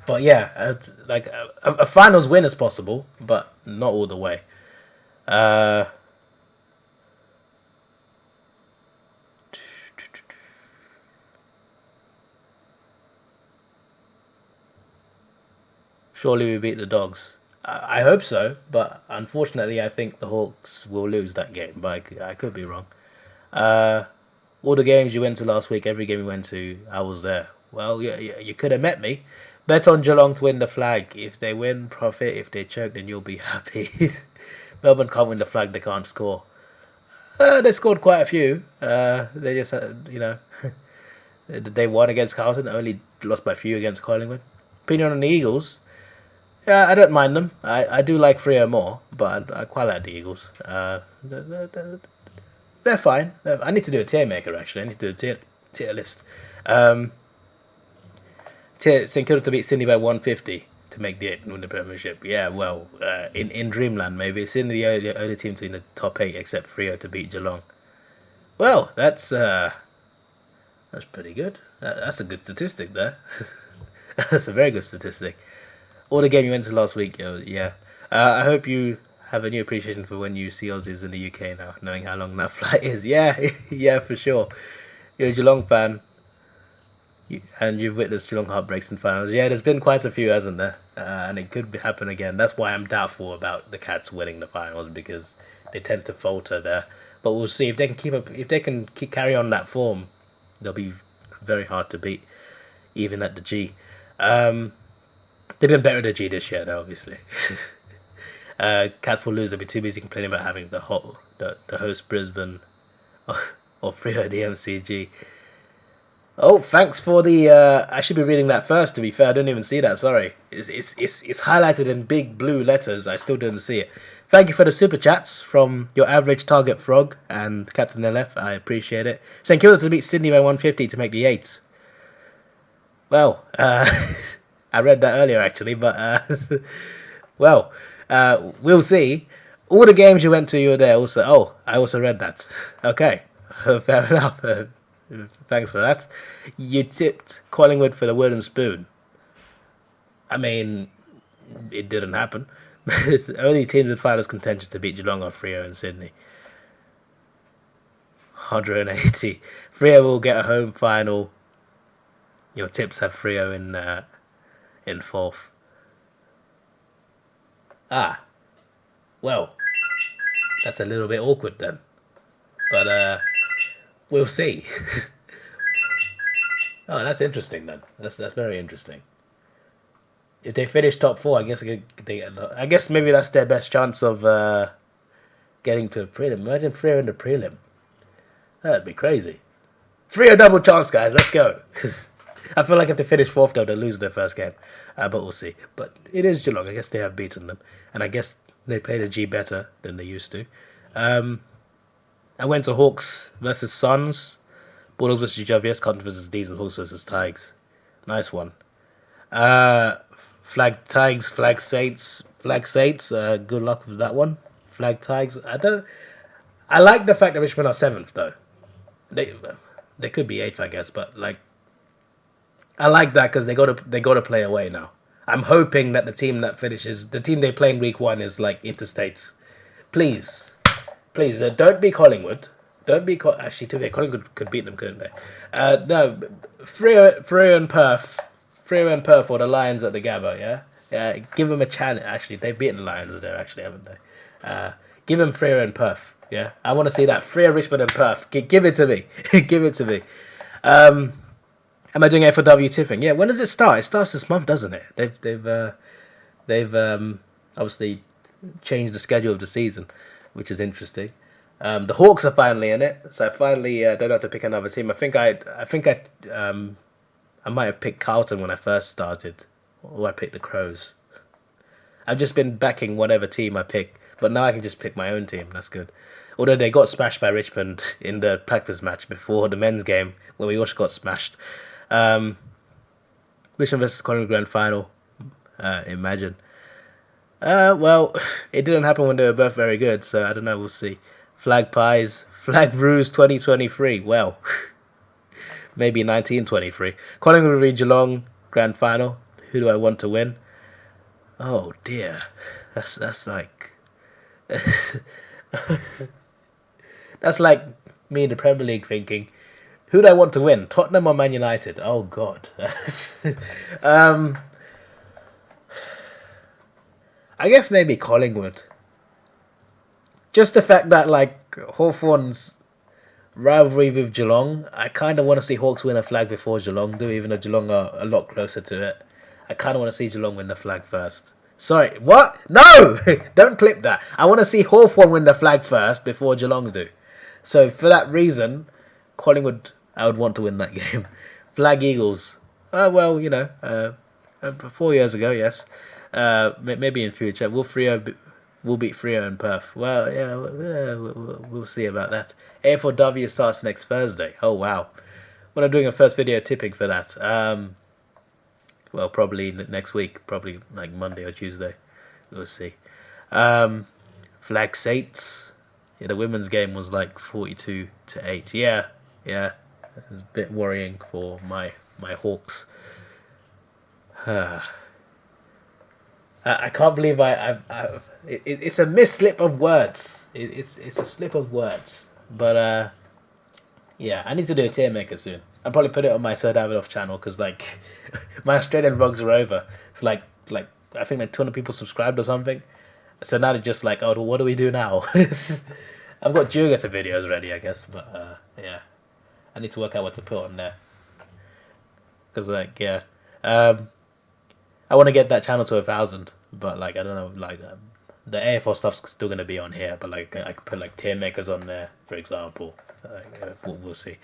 [SPEAKER 1] But yeah, a finals win is possible, but not all the way. Surely we beat the Dogs. I hope so, but unfortunately I think the Hawks will lose that game, but I could be wrong. All the games you went to last week, every game you went to, I was there. Well, you could have met me. Bet on Geelong to win the flag. If they win, profit. If they choke, then you'll be happy. Melbourne can't win the flag, they can't score. They scored quite a few. They just, they won against Carlton, only lost by a few against Collingwood. Opinion on the Eagles? Yeah, I don't mind them. I do like Freo more, but I quite like the Eagles. They're fine. I need to do a tier maker, actually. I need to do a tier list. St Kilda to beat Sydney by 150 to make the 8 and win the Premiership. Yeah, well, in Dreamland, maybe. Sydney the only team to win the top 8 except Freo to beat Geelong. Well, that's pretty good. That's a good statistic there. That's a very good statistic. All the game you went to last week, yeah. I hope you have a new appreciation for when you see Aussies in the UK now, knowing how long that flight is. Yeah, yeah, for sure. You're a Geelong fan, and you've witnessed Geelong heartbreaks in finals. Yeah, there's been quite a few, hasn't there? And it could happen again. That's why I'm doubtful about the Cats winning the finals, because they tend to falter there. But we'll see if they can keep up. If they can carry on that form, they'll be very hard to beat, even at the G. They've been better than G this year, though, obviously. Cats will lose. They'll be too busy complaining about having the host Brisbane or Freo the MCG. Oh, thanks for the. I should be reading that first. To be fair, I didn't even see that. Sorry, it's highlighted in big blue letters. I still didn't see it. Thank you for the super chats from your average target frog and Captain LF. I appreciate it. St Kilda to beat Sydney by 150 to make the 8. Well, I read that earlier actually, but well, we'll see. All the games you went to, you were there also. Oh, I also read that. Okay, fair enough. Thanks for that. You tipped Collingwood for the wooden spoon. I mean, it didn't happen. It's the only teams in finals contention to beat Geelong are Freo and Sydney. 180. Freo will get a home final. Your tips have Freo in 4th. Ah, well, that's a little bit awkward then. But we'll see. Oh, that's interesting then. That's very interesting. If they finish top 4, I guess maybe that's their best chance of getting to a prelim. Imagine Freo in the prelim. That'd be crazy. Freo double chance, guys. Let's go. I feel like if they finish 4th, though, they'll lose their first game. But we'll see. But it is Geelong. I guess they have beaten them. And I guess they play the G better than they used to. I went to Hawks versus Suns. Bulldogs versus GWS. Carlton versus D's. And Hawks versus Tigers. Nice one. Flag Tigers, Flag Saints. Good luck with that one. Flag Tigers. I like the fact that Richmond are 7th, though. They could be 8th, I guess. But, like, I like that because they got to play away now. I'm hoping that the team they play in week 1 is like interstates. Please, don't be Collingwood. Actually, to be Collingwood could beat them, couldn't they? No, Freo and Perth or the Lions at the Gabba. Yeah, give them a chance. Actually, they've beaten the Lions there, actually, haven't they? Give them Freo and Perth. Yeah, I want to see that Freo, Richmond, and Perth. Give it to me. Give it to me. Am I doing AFLW tipping? Yeah. When does it start? It starts this month, doesn't it? They've obviously changed the schedule of the season, which is interesting. The Hawks are finally in it, so I finally don't have to pick another team. I think I might have picked Carlton when I first started, or I picked the Crows. I've just been backing whatever team I pick, but now I can just pick my own team. That's good. Although they got smashed by Richmond in the practice match before the men's game, where we also got smashed. Richmond versus Collingwood grand final. Imagine. Well, it didn't happen when they were both very good, so I don't know. We'll see. Flag Pies, Flag Roos 2023. Well, maybe 1923. Collingwood v Geelong grand final. Who do I want to win? Oh dear, that's like that's like me in the Premier League thinking, who do I want to win? Tottenham or Man United? Oh God. I guess maybe Collingwood. Just the fact that like Hawthorn's rivalry with Geelong, I kind of want to see Hawks win a flag before Geelong do, even though Geelong are a lot closer to it. I kind of want to see Geelong win the flag first. Sorry, what? No! Don't clip that. I want to see Hawthorn win the flag first before Geelong do. So for that reason, Collingwood, I would want to win that game. Flag Eagles. Well, 4 years ago, yes. Maybe in future. We'll beat Freo and Perth. Well, yeah, we'll see about that. AFLW starts next Thursday. Oh, wow. Well, I'm doing a first video tipping for that. Well, probably next week. Probably like Monday or Tuesday. We'll see. Flag Saints. Yeah, the women's game was like 42-8. Yeah. It's a bit worrying for my Hawks. I can't believe it's a misslip of words. It's a slip of words. But yeah, I need to do a tier maker soon. I'll probably put it on my Sir Davidoff channel because like my Australian vlogs are over. It's like I think like 200 people subscribed or something. So now they're just like, oh, what do we do now? I've got Jurgata videos ready, I guess, but yeah, I need to work out what to put on there. Because like yeah,
[SPEAKER 2] I want to get that channel to 1,000, but like I don't know, like the AFL stuff's still gonna be on here, but like I could put like tier makers on there, for example. We'll see.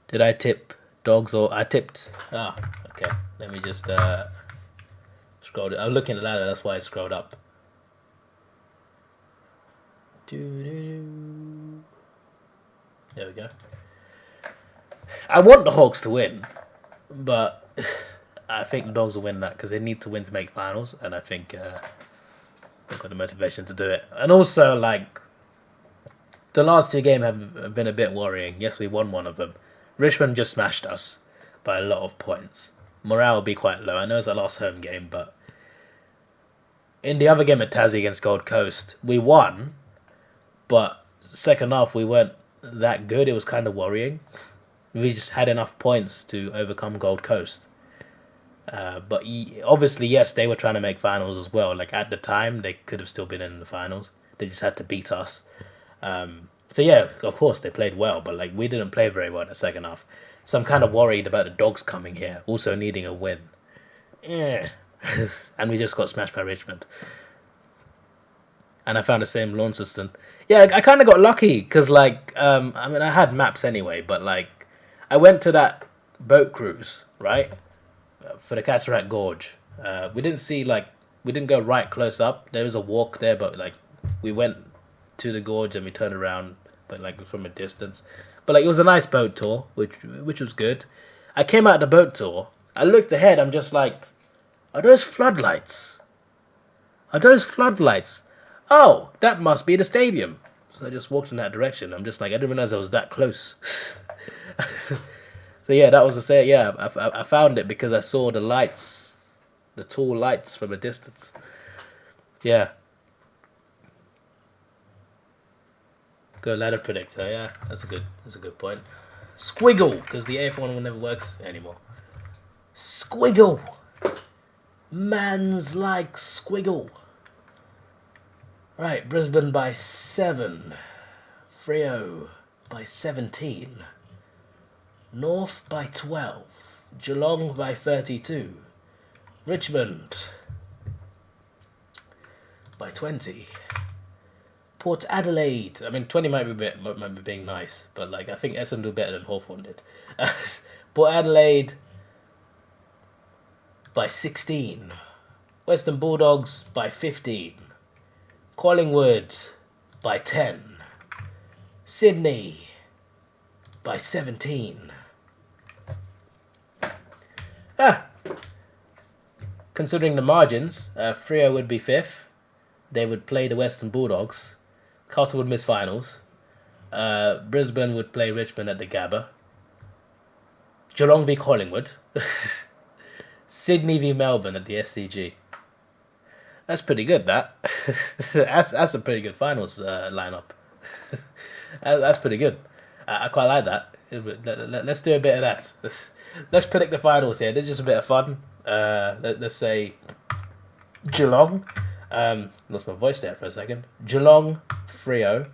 [SPEAKER 2] Did I tip dogs or I tipped? Ah, okay. Let me just scroll. I'm looking at the ladder. That's why I scrolled up. There we go. I want the Hawks to win, but I think the Dogs will win that because they need to win to make finals, and I think they've got the motivation to do it. And also, like, the last 2 games have been a bit worrying. Yes, we won one of them. Richmond just smashed us by a lot of points. Morale will be quite low. I know it's a last home game, but in the other game at Tassie against Gold Coast, we won, but second half we weren't that good. It was kind of worrying. We just had enough points to overcome Gold Coast. But obviously, yes, they were trying to make finals as well. Like at the time, they could have still been in the finals. They just had to beat us. So yeah, of course they played well, but like we didn't play very well in the second half. So I'm kind of worried about the Dogs coming here, also needing a win. Yeah, and we just got smashed by Richmond. And I found the same launch system. Yeah, I kind of got lucky because like I mean I had maps anyway, but like I went to that boat cruise right for the Cataract Gorge. We didn't go right close up. There was a walk there, but like we went to the gorge and we turned around, but like from a distance. But like it was a nice boat tour, which was good. I came out of the boat tour. I looked ahead. I'm just like, are those floodlights? Are those floodlights? Oh, that must be the stadium. So I just walked in that direction. I'm just like, I didn't realize I was that close. So yeah, that was to say, yeah, I found it because I saw the lights, the tall lights from a distance. Yeah. Go ladder predictor, yeah, that's a good point. Squiggle, because the AF one never works anymore. Squiggle, man's like squiggle. Right, Brisbane by 7, Freo by 17, North by 12, Geelong by 32, Richmond by 20. Port Adelaide. I mean, 20 might be being nice, but like I think Essendon do better than Hawthorn did. Port Adelaide by 16. Western Bulldogs by 15. Collingwood by 10. Sydney by 17. Considering the margins, Freo would be 5th. They would play the Western Bulldogs. Carlton would miss finals. Brisbane would play Richmond at the Gabba. Geelong v Collingwood. Sydney v Melbourne at the SCG. That's pretty good, that. that's a pretty good finals lineup. That's pretty good. I quite like that. Let's do a bit of that. Let's predict the finals here. This is just a bit of fun. Let's say Geelong. Lost my voice there for a second. Geelong, Freo.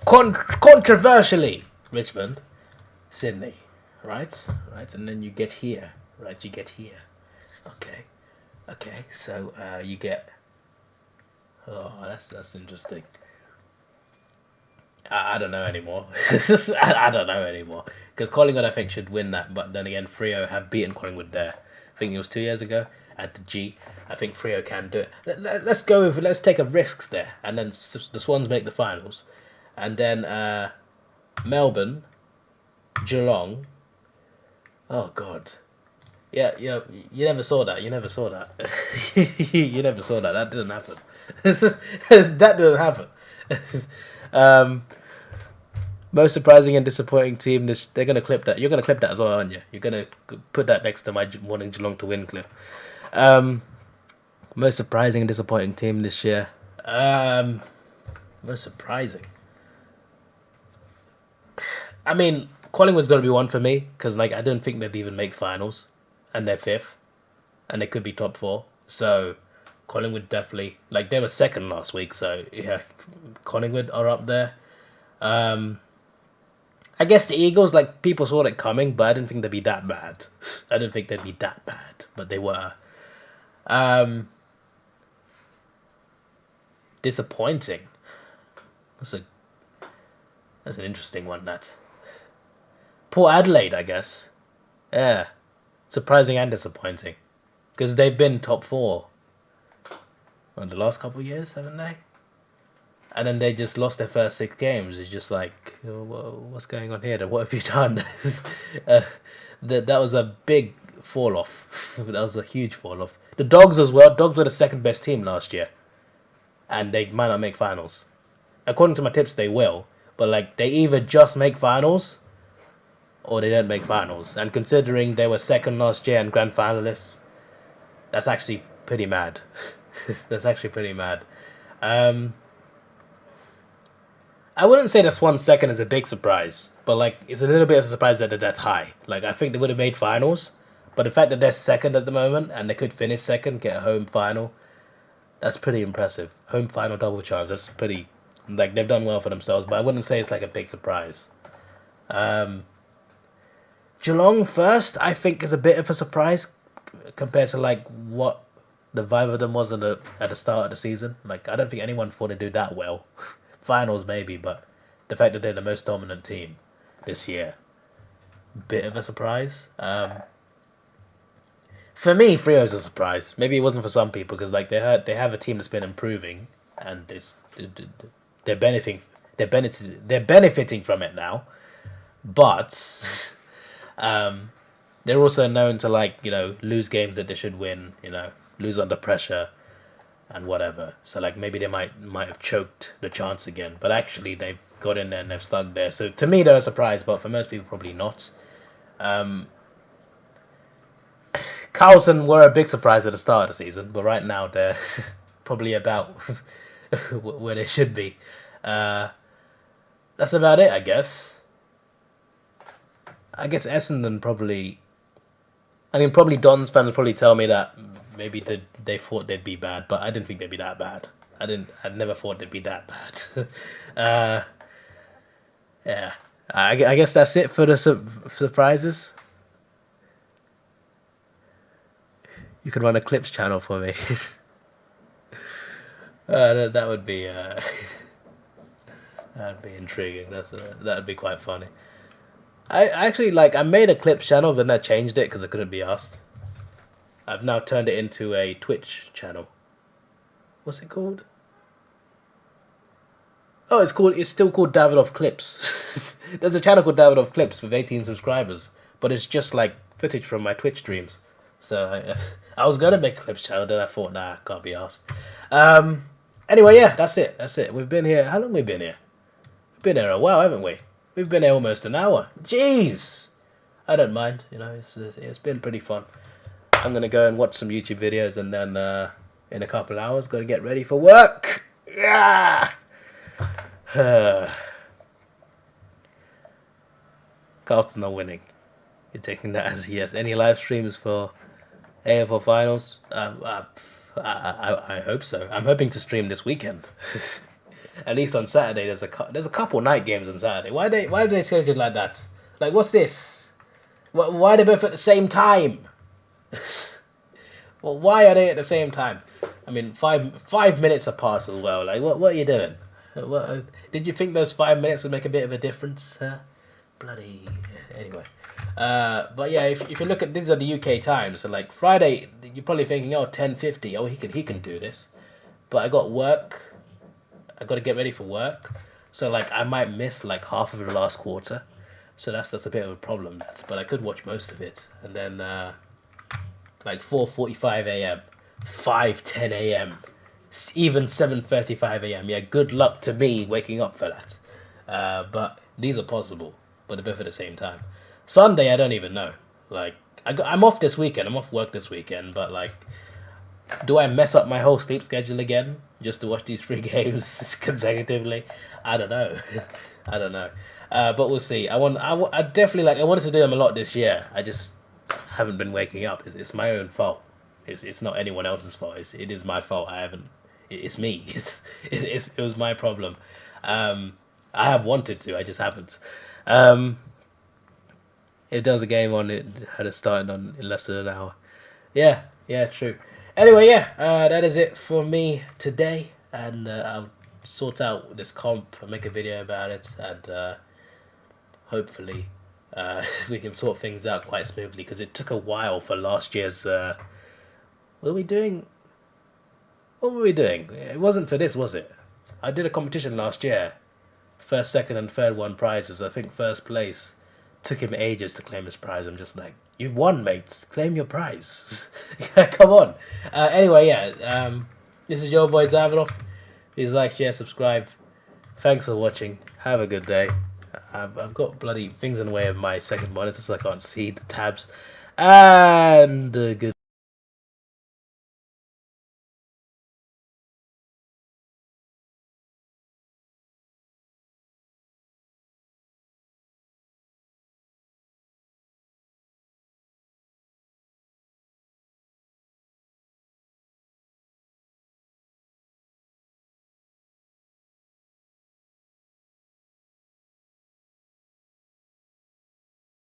[SPEAKER 2] Controversially, Richmond, Sydney. Right, and then you get here. Right, you get here. Okay. So you get. Oh, that's interesting. I don't know anymore. I don't know anymore because Collingwood I think should win that, but then again, Freo have beaten Collingwood there. I think it was 2 years ago at the G. I think Freo can do it. Let's take a risks there, and then the Swans make the finals, and then Melbourne, Geelong. Oh God, yeah. You never saw that. You never saw that. That didn't happen. That didn't happen. Most surprising and disappointing team. They're gonna clip that. You're gonna clip that as well, aren't you? You're gonna put that next to my wanting Geelong to win clip. Most surprising and disappointing team this year. Most surprising. I mean, Collingwood's got to be one for me because like I don't think they'd even make finals, and they're 5th, and they could be top 4. So Collingwood definitely like they were 2nd last week. So yeah, Collingwood are up there. I guess the Eagles, like, people saw it coming, but I didn't think they'd be that bad. I didn't think they'd be that bad, but they were. Disappointing. That's an interesting one, that. Poor Adelaide, I guess. Yeah. Surprising and disappointing. Because they've been top 4 in the last couple of years, haven't they? And then they just lost their first 6 games. It's just like, what's going on here? What have you done? That was a big fall off. That was a huge fall off. The Dogs as well. Dogs were the second best team last year. And they might not make finals. According to my tips, they will. But like, they either just make finals or they don't make finals. And considering they were second last year and grand finalists, that's actually pretty mad. That's actually pretty mad. I wouldn't say this 1 second is a big surprise, but like, it's a little bit of a surprise that they're that high. Like, I think they would have made finals, but the fact that they're second at the moment and they could finish second, get a home final, that's pretty impressive. Home final double chance, that's pretty, like, they've done well for themselves, but I wouldn't say it's like a big surprise. Geelong first, I think, is a bit of a surprise compared to like what the vibe of them was at the start of the season. Like, I don't think anyone thought they'd do that well. Finals maybe, but the fact that they're the most dominant team this year, bit of a surprise. For me, Frio's a surprise. Maybe it wasn't for some people because like they have a team that's been improving and they're benefiting from it now, but they're also known to, like, you know, lose games that they should win. You know, lose under pressure and whatever. So like maybe they might have choked the chance again, but actually they've got in there and they've stuck there. So to me they're a surprise, but for most people probably not. Carlton were a big surprise at the start of the season, but right now they're probably about where they should be. That's about it, I guess. I guess Essendon probably. I mean, probably Dons fans will probably tell me that maybe they thought they'd be bad, but I didn't think they'd be that bad. I'd never thought they'd be that bad. Yeah, I guess that's it for the surprises. You could run a clips channel for me. That would be that'd be intriguing. That'd be quite funny. I actually, like, I made a clips channel, but then I changed it because I couldn't be asked. I've now turned it into a Twitch channel. What's it called? Oh, it's still called Davidoff Clips. There's a channel called Davidoff Clips with 18 subscribers, but it's just like footage from my Twitch streams. So I was gonna make a clips channel, then I thought, nah, can't be asked. Anyway, yeah, that's it. We've been here. How long have we been here? We've been here a while, haven't we? We've been here almost an hour. Jeez, I don't mind. You know, it's been pretty fun. I'm gonna go and watch some YouTube videos, and then in a couple of hours, gotta get ready for work. Yeah. Carlton are winning. You're taking that as a yes. Any live streams for AFL finals? I hope so. I'm hoping to stream this weekend. At least on Saturday, there's a couple night games on Saturday. Why do they change it like that? Like, what's this? Why are they both at the same time? Well, why are they at the same time? I mean, 5 minutes apart as well. Like, what are you doing? Did you think those 5 minutes would make a bit of a difference? Bloody. Anyway. But yeah, if you look at, these are the UK times. So like Friday, you're probably thinking, oh, 10:50. Oh, he can do this. But I got work. I got to get ready for work, so like I might miss like half of the last quarter, so that's a bit of a problem. But I could watch most of it, and then like 4:45 a.m., 5:10 a.m., even 7:35 a.m. Yeah, good luck to me waking up for that. But these are possible, but they're both at the same time. Sunday, I don't even know. Like I'm off this weekend. I'm off work this weekend, but like, do I mess up my whole sleep schedule again just to watch these 3 games consecutively? I don't know. I don't know. But we'll see. I definitely, like, I wanted to do them a lot this year. I just haven't been waking up. It's my own fault. It's not anyone else's fault. It is my fault. It's me. It was my problem. I have wanted to. I just haven't. If there was a game on, it had it started on in less than an hour. Yeah, true. Anyway, that is it for me today, and I'll sort out this comp and make a video about it, and hopefully we can sort things out quite smoothly, because it took a while for last year's. What were we doing? It wasn't for this, was it? I did a competition last year. First, second, and third won prizes. I think first place took him ages to claim his prize. I'm just like, you won, mate. Claim your prize. Come on. Anyway, this is your boy Davidoff. Please like, share, subscribe. Thanks for watching. Have a good day. I've got bloody things in the way of my second monitor, so I can't see the tabs. And good